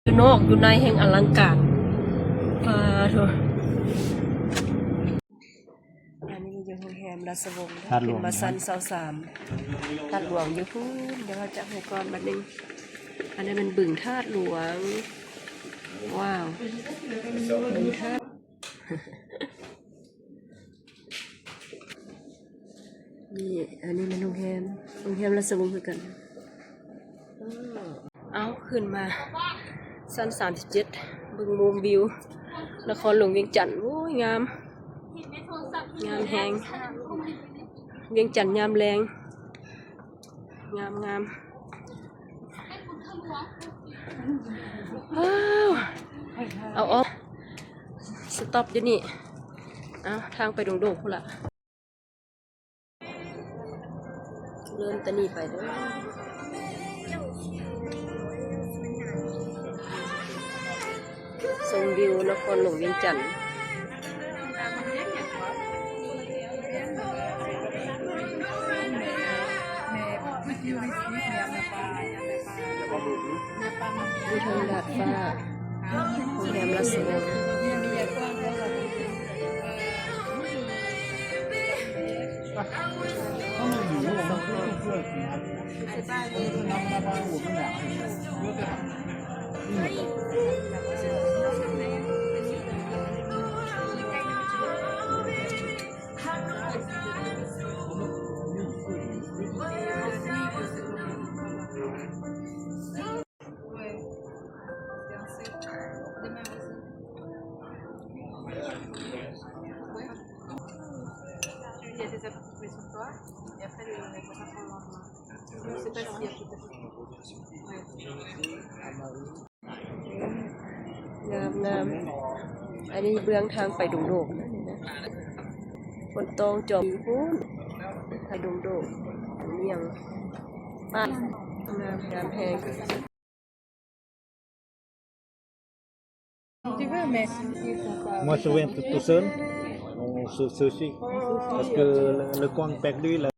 อยู่นอกอยู่ในแห่งอลังการโถอันนี้อยู่โรงแรมราชวงศ์เป็นมาซัน23ธาตุหลวงอยู่พู้นเดี๋ยวเราจะให้ก่อนบัดนึงอันนี้มันบึงธาตุหลวงว้าวบึงธาตุนี่อันนี้มันโรงแรมราชวงศ์คือกันเอาขึ้นมาชั้น37บึงมุมวิวนครหลวงเวียงจันทน์โอ้ยงามแฮงเวียงจันทน์ยามแรงงามว้าวเอาออกสต็อปอยู่นี่เอาทางไปดงๆพุ่นล่ะเริ่มตะนี่ไปเด้อชมวิวนครหลวงเวียงจันทน์อยู่ทางดาดฟ้าโรงแรมราชวงศ์งามอันนี้เบื้องทางไปดงโดกนะฝนตกจมพูนไปดงโดกเมียงป้างามแฮงMoi, je viens tout seul, on se suit, parce que le coin perdu, là,